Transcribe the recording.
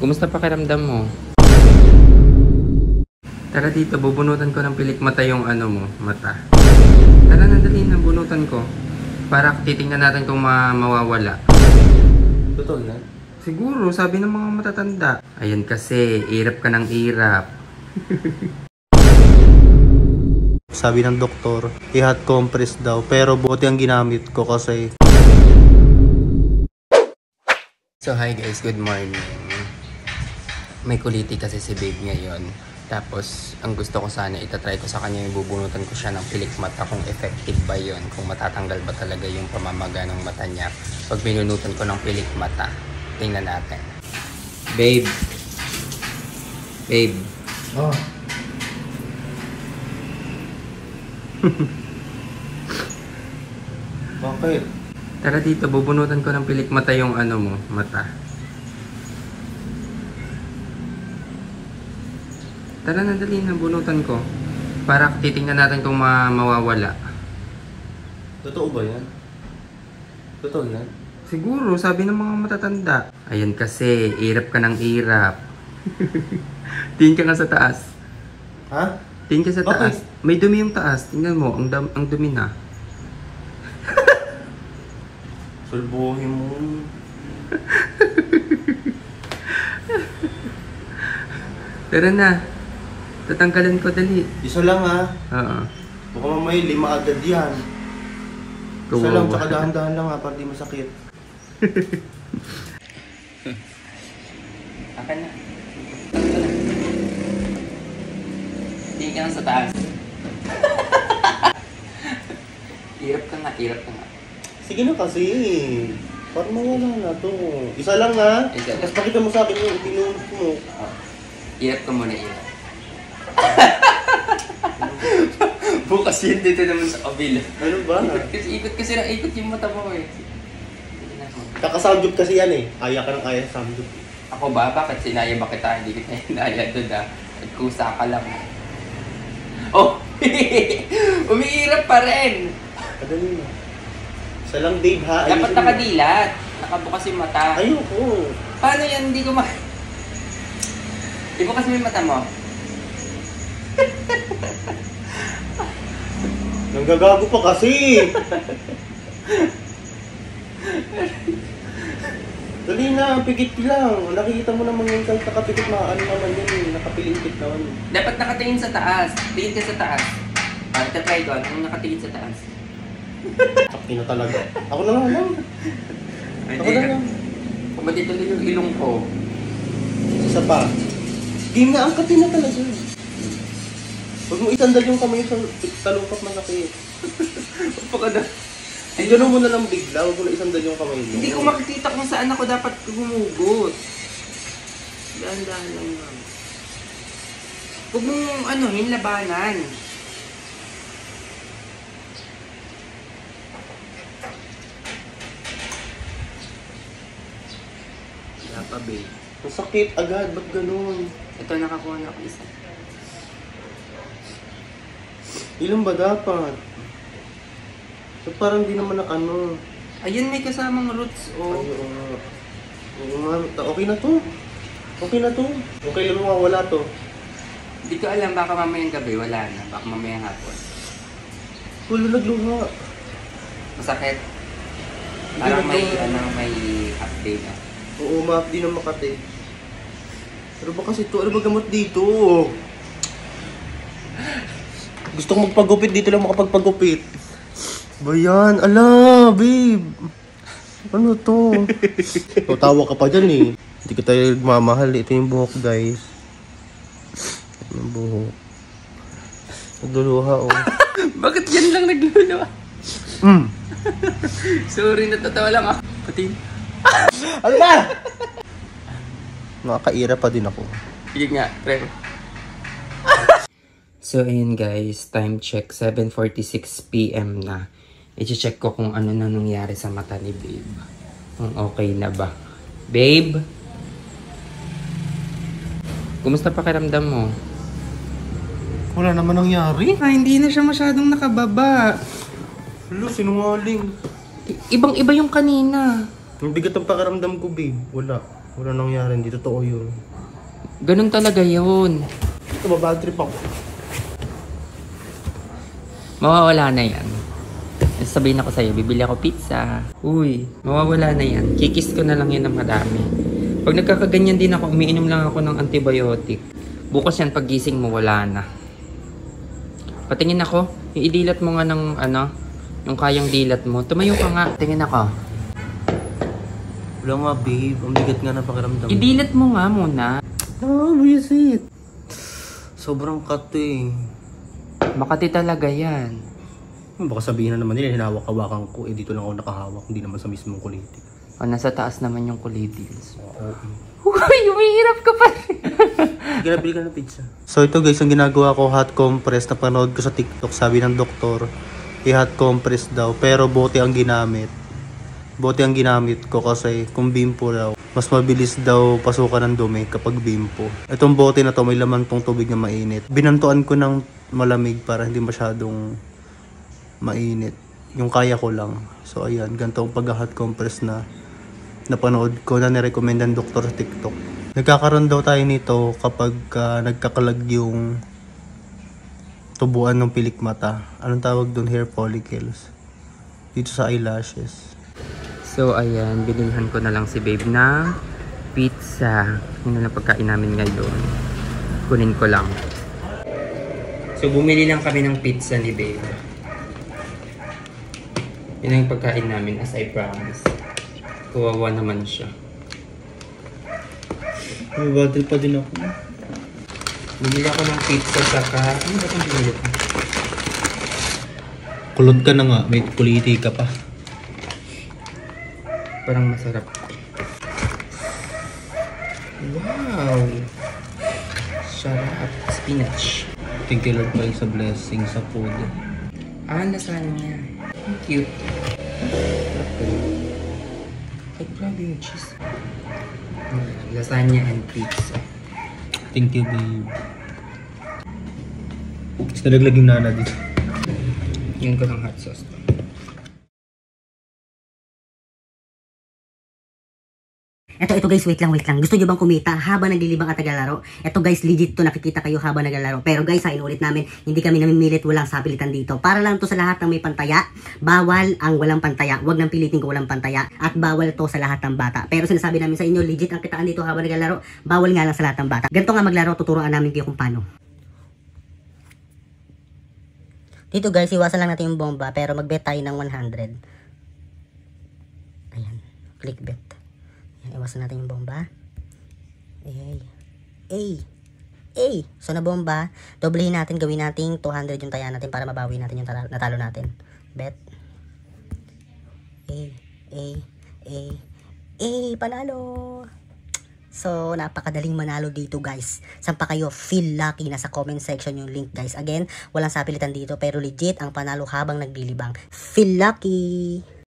Kumusta pakiramdam mo? Tara dito, bubunutan ko ng pilik mata yung ano mo, mata. Tara na, dali na, bunutan ko. Para titingnan natin kung mawawala. Totoo yan? Siguro, sabi ng mga matatanda. Ayan kasi, irap ka ng irap. Sabi ng doktor, i-hot compress daw. Pero buti ang ginamit ko kasi... So hi guys, good morning. May kuliti kasi si babe ngayon. Tapos, ang gusto ko sana, itatry ko sa kanya yung bubunutan ko siya ng pilik mata kung effective ba yon, kung matatanggal ba talaga yung pamamaga ng mata niya pag binunutan ko ng pilik mata. Tingnan natin. Babe. Babe. Oh. Bakit? Tara dito, bubunutan ko ng pilik mata yung ano mo, mata. Tara na, dali na, bunutan ko. Para titingnan natin kung mawawala. Totoo ba yan? Totoo yan? Siguro, sabi ng mga matatanda. Ayan kasi, irap ka ng irap. Tingin ka nga sa taas. Ha? Tingin ka sa Bakit? taas. May dumi yung taas. Tingnan mo, ang dumi na. Sulbuhin mo. Tara na. Tatanggalan ko, dali. Isa lang ha. Oo. Baka mamaya 5 agad yan. Isa lang, Kawawa. tsaka dahan-dahan lang ha, para di masakit. Akan na. Tingin ka lang sa taas. Irap ka nga, irap ka nga. Sige na kasi. Para mawala na to. Isa lang ha. Isa lang. Tapos pakita mo sa akin yung pinunod mo. Irap ka muna, irap. Bukas yun dito naman sa kabila. Ano ba? Ikot kasi na ikot yung mata mo eh. Kaka-soundjob kasi yan eh. Kaya ka ng kaya soundjob. Ako ba? Bakit sinaya ba kita? Hindi kita hinaya doon ah. Nagkusa ka lang. Oh! Umiirap pa rin! Kadali na. Isa lang Dave ha. Dapat Ayusin mo. nakadilat. Nakabukas yung mata. Ayoko. Paano yan? Hindi ko Ibukas mo yung mata mo. Nanggagago pa kasi. Dali na, pikit lang. Nakikita mo naman yung kahit nakapikit na ano naman yun eh. Nakapilingkit naman. Dapat nakatingin sa taas. Tingin ka sa taas. Itatry ko. Anong nakatingin sa taas? Sakti na talaga. Ako na lang. Ako na lang. Kumatid tuloy yung ilong ko. Isa pa. Game na, angkatin na talaga. Huwag mo isandal yung kamay sa talungkot masakit. Pagkada. Ay, gano'n mo na lang bigla. Huwag mo na isandal yung kamay mo. Hindi ko makikita kung saan ako dapat humugot. Dahan-dahan lang lang. Huwag mong labanan. Wala pa, babe. Masakit agad. Ba't gano'n? Ito, nakakuha na ako isa. Ilan ba dapat? So, parang di naman ano. Ayun, may kasamang roots, oh. Ay, oo nga. Oo nga. Okay na to. Okay na to. Okay lang mawawala to. Hindi ko alam, baka mamayang gabi, wala na. Baka mamayang hapon. Wala nagluha. Masakit. Hindi Parang may, nagluha. may update na. Oo, maap din ang Makati. Ano ba kasi to? Ano ba gamot dito? Gusto kong magpagupit, dito lang makapagpagupit. Ba yan? Ala, babe. Ano to? Tawa ka pa dyan eh. Hindi ka tayo mamahal. Ito yung buhok, guys. Ito yung buhok. Nagluluha, oh. Bakit yan lang nagluluwa? Mm. Sorry, natatawa lang ako. Pati. Ano ba? Nakakaira pa din ako. Sige nga, pre. So, ayun guys. Time check. 7:46 PM na. I-check ko kung ano na nangyari sa mata ni babe. Kung okay na ba. Babe? Kumusta pakiramdam mo? Wala naman nangyari. Ah, hindi na siya masyadong nakababa. Hello, sinungaling. Ibang-iba yung kanina. Ang bigat ang pakiramdam ko, babe. Wala. Wala nangyari, hindi totoo yun. Ganun talaga yun. Ito, babad trip ako. Mawawala na yan. Sabihin ako sa'yo, bibili ako pizza. Uy, mawawala na yan. Kikis ko na lang yan ng madami. Pag nagkakaganyan din ako, umiinom lang ako ng antibiotic. Bukas yan, paggising mo, wala na. Patingin ako. Yung idilat mo nga ng ano, yung kayang dilat mo. Tumayo ka nga. Tingin ako. Wala nga, babe. Ang bigat nga na pakiramdam. Idilat mo nga muna. Ah, visit. Sobrang cut eh. Makati talaga yan. Baka sabihin na naman nila, hinawak-hawakan ko. Eh, dito lang ako nakahawak. Hindi naman sa mismong kuliti. O, nasa taas naman yung kulitis. Oo. Uy, umihirap ka pa rin. Sige na, bili ka ng pizza. So ito guys, ang ginagawa ko, hot compress. Napanood ko sa TikTok, sabi ng doktor, i-hot compress daw. Pero bote ang ginamit. Bote ang ginamit ko kasi kung bimpo daw, mas mabilis daw pasukan ng dumi kapag bimpo. Itong bote na to, may laman tong tubig na mainit. Binantuan ko ng malamig para hindi masyadong mainit. Yung kaya ko lang. So ayan, ganito ang pag-hot compress na napanood ko na nirecommend ng doktor sa TikTok. Nagkakaroon daw tayo nito kapag nagkakalag yung tubuan ng pilik mata. Anong tawag doon? Hair follicles. Dito sa eyelashes. So, ayan, binilhan ko na lang si babe ng pizza. Yun na lang pagkain namin ngayon. Kunin ko lang. So, bumili lang kami ng pizza ni babe. Yun ang pagkain namin as I promised. Kawawa naman siya. May battery pa din ako. Bumili ako ng pizza saka... Ano ba itong binili ko? Kulot ka na nga. May kuliti ka pa. Parang masarap. Wow! Sarap. Spinach. Thank you Lord sa blessing sa food. Ah, lasagna. Cute. Okay. Ay, grabe yung cheese. Lasagna and pizza. Thank you, babe. Tapos nalaglag yung nana dito. Yun ko ng hot sauce. Ito guys, wait lang. Gusto nyo bang kumita habang naglilibang at naglalaro? Ito guys, legit to, nakikita kayo habang naglalaro. Pero guys, inulit namin, hindi kami namimilit, walang sapilitan dito. Para lang to sa lahat ng may pantaya. Bawal ang walang pantaya. Huwag nang pilitin kung walang pantaya. At bawal to sa lahat ng bata. Pero sinasabi namin sa inyo, legit ang kitaan dito habang naglalaro. Bawal nga lang sa lahat ng bata. Ganito nga maglaro, tuturuan namin kayo kung paano. Dito guys, iwasan lang natin yung bomba, pero mag-bet tayo ng 100. Ayan, click bet. Iwasan natin yung bomba. So na bomba, doblehin natin, gawin natin 200 yung taya natin para mabawi natin yung natalo natin. Bet. Panalo. So, napakadaling manalo dito guys. Saan pa kayo feel lucky? Nasa comment section yung link guys. Again, walang sapilitan dito pero legit ang panalo habang naglilibang. Feel lucky!